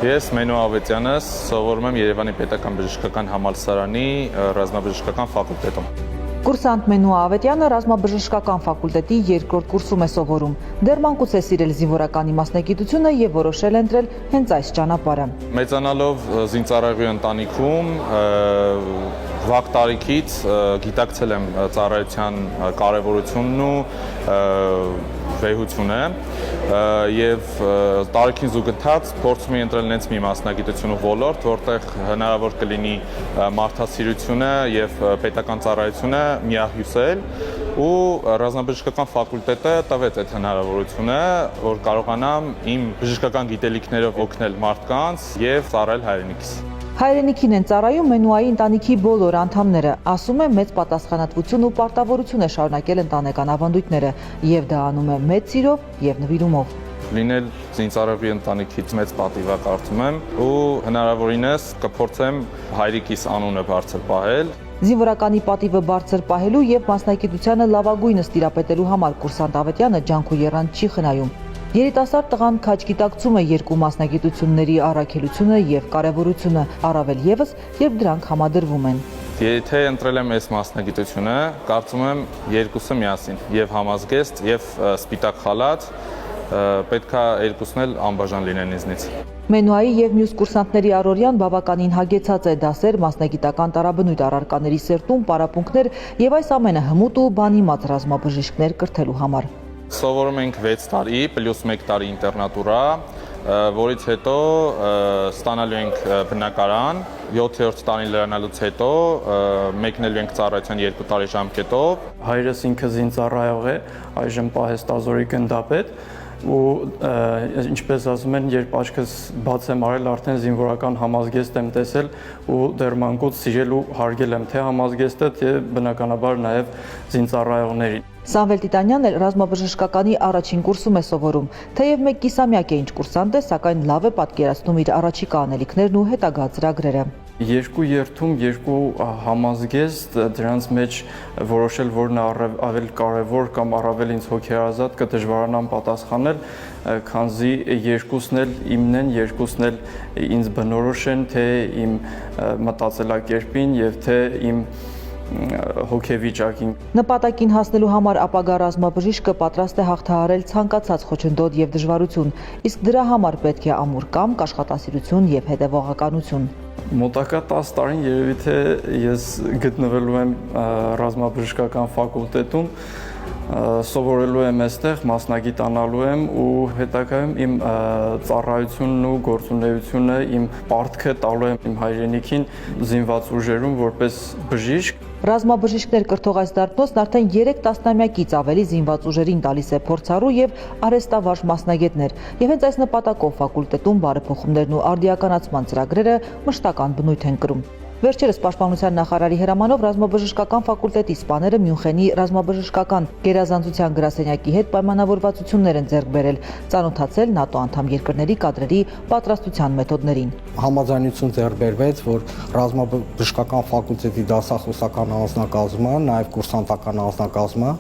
Ես Մենու Ավետյանս սովորում եմ Երևանի Պետական բժշկական համալսարանի ռազմաբժշկական ֆակուլտետում։ Կուրսանտ Մենու Ավետյանը ռազմաբժշկական ֆակուլտետի երկրորդ կուրսում է սովորում։ Դեռ մանկուց է սիրել զինվորականի մասնագիտությունը եւ որոշել ընտրել հենց այս ճանապարհը։ Մեծանալով զինծառայողի ընտանիքում վաղ տարիքից գիտակցել եմ ծառայության կարևորությունն ու վեհությունը եւ տարիքին զուգընթաց փորձում եմ ընտրել նենց մի մասնագիտություն ու ոլորտ, որտեղ հնարավոր կլինի մարդասիրությունը եւ պետական ծառայությունը միահյուսել ու ռազմաբժշկական ֆակուլտետը տվեց այդ հնարավորությունը, որ կարողանամ իմ բժշկական գիտելիքներով օգնել մարդկանց եւ ծառայել հայրենիքիս։ Հայրենիքին են ծառայում Մենուայի ընտանիքի բոլոր անդամները, ասում է մեծ պատասխանատվություն ու պարտավորություն է շարունակել ընտանեկան ավանդույթները եւ դա անում է մեծ սիրով եւ նվիրումով։ Լինել զինծառայողի ընտանիքից մեծ պատիվ է կարծում եմ ու հնարավորինս կփորձեմ հայրիկիս անունը բարձր պահել։ Զինվորականի պատիվը բարձր պահելու եւ մասնագիտությանը լավագույնս տիրապետելու համար կուրսանտ Ավետյանը ջանք ու եռանդ չի խնայում։ Երիտասարդ տղան քաջ գիտակցում է երկու մասնագիտությունների առաքելությունը եւ կարեւորությունը, առավել եւս, երբ դրանք համադրվում են։ Եթե ընտրել եմ այս մասնագիտությունը, կարծում եմ երկուսը միասին, եւ համազգեստ, եւ սպիտակ խալաթ, պետքա երկուսն էլ անբաժան լինեն ինձնից։ Մենուայի եւ մյուս կուրսանտների առօրյան բավականին հագեցած է դասեր, մասնագիտական տարաբնույթ առարկաների սերտում, պարապմունքներ եւ այս ամենը հմուտ ու բանիմաց ռազմաբժիշկներ կրթելու համար։ Սովորում ենք 6 տարի, պլյուս 1 տարի ինտերնատուրա, որից հետո ստանալու ենք բնակարան, 7-րդ տարին լրանալուց հետո մեկնելու ենք ծառայության 2 տարի ժամկետով։ Հայրս ինքը զինծառայող է, այժմ պահեստազորի գնդապետ ու ինչպես ասում են, երբ աչքս բաց եմ արել, արդեն զինվորական համազգեստ եմ տեսել ու դեռ մանկուց սիրել ու հարգել եմ թե համազգեստը, թե բնականաբար նաև զինծառայողներին։ Սամվել Տիտանյանն էլ ռազմաբժշկականի առաջին կուրսում է սովորում, թեև մեկ կիսամյակ է ինչ կուրսանտ է, սակայն լավ է պատկերացնում իր առաջիկա անելիքներն ու հետագա ծրագրերը։ Երկու երթում, երկու համազգեստ, դրանց մեջ որոշել որն է ավելի կարևոր կամ առավել ինձ հոգեարազատ կդժվարանամ պատասխանել, քանզի երկուսն էլ իմն են, երկուսն էլ ինձ բնորոշ են, թե իմ մտածելակերպին եւ թե իմ հոգեվիճակին։ Նպատակին հասնելու համար ապագա ռազմաբժիշկը պատրաստ է հաղթահարել ցանկացած խոչընդոտ եւ դժվարություն, իսկ դրա համար պետք է ամուր կամք, աշխատասիրություն եւ հետեւողականություն։ Մոտակա 10 տարին երևի թե ես գտնվելու եմ ռազմաբժշկական ֆակուլտետում, սովորելու եմ այստեղ, մասնագիտանալու եմ ու հետագայում իմ ծառայությունն ու գործունեությունը, իմ պարտքը տալու եմ իմ հայրենիքին զինված ուժերում որպես բժիշկ։ Ռազմաբժիշկներ կրթող այս դարբնոցն արդեն 3 տասնամյակից ավելի զինված ուժերին տալիս է փորձառու եւ արհեստավարժ մասնագետներ, եւ հենց այս նպատակով ֆակուլտետում բարեփոխումներն ու արդիականացման ծրագրերը մշտական բնույթ են կրում։ Վերջերս Պաշտպանության նախարարի հրամանով ռազմաբժշկական ֆակուլտետի սպաները Մյունխենի ռազմաբժշկական գերազանցության գրասենյակի հետ պայմանավորվածություններ են ձեռք բերել, ծանոթացել ՆԱՏՕ անդամ երկրների կադրերի պատրաստության մեթոդներին։ Համաձայնություն ձեռք բերվեց, որ ռազմաբժշկական ֆակուլտետի դասախոսական անձնակազմը, նաև կուրսանտական անձնակազմը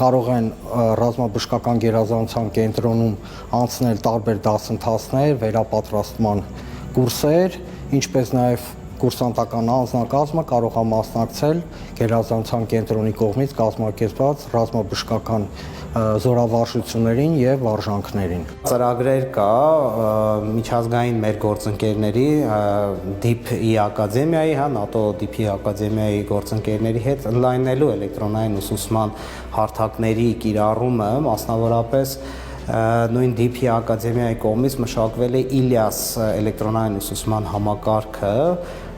կարող են ռազմաբժշկական գերազանցության կենտրոնում անցնել տարբեր դասընթացներ, վերապատրաստման կուրսեր, ինչպես նաև կուրսանտական անձնակազմը կարող է մասնակցել գերազանցության կենտրոնի կողմից կազմակերպված ռազմաբժշկական զորավարժություններին եւ վարժանքներին։ Ծրագրեր կա միջազգային մեր գործընկերների DIP-ի ակադեմիայի, ՆԱՏՕ DIP-ի ակադեմիայի գործընկերների հետ ընդլայնելու էլեկտրոնային ուսուցման հարթակների կիրառումը, մասնավորապես նույն DIP-ի ակադեմիայի կողմից մշակվել է ILIAS էլեկտրոնային ուսուցման համակարգը,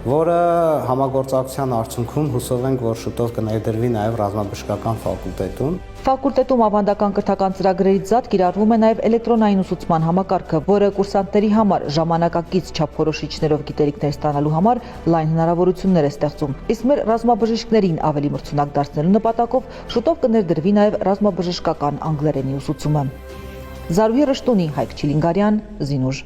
որը համագործակցության արդյունքում հուսով ենք, որ շուտով կներդրվի նաև ռազմաբժշկական ֆակուլտետում։ Ֆակուլտետում ավանդական կրթական ծրագրերից զատ կիրառվում է նաև էլեկտրոնային ուսուցման համակարգը, որը կուրսանտների համար ժամանակակից չափորոշիչներով գիտելիքներ ստանալու համար լայն հնարավորություններ է ստեղծում։ Իսկ մեր ռազմաբժիշկներին ավելի մրցունակ դարձնելու նպատակով շուտով կներդրվի նաև ռազմաբժշկական անգլերենի ուսուցումը։ Զարուհի Ռշտունի, Հայկ Չիլինգարյան, Զինուժ։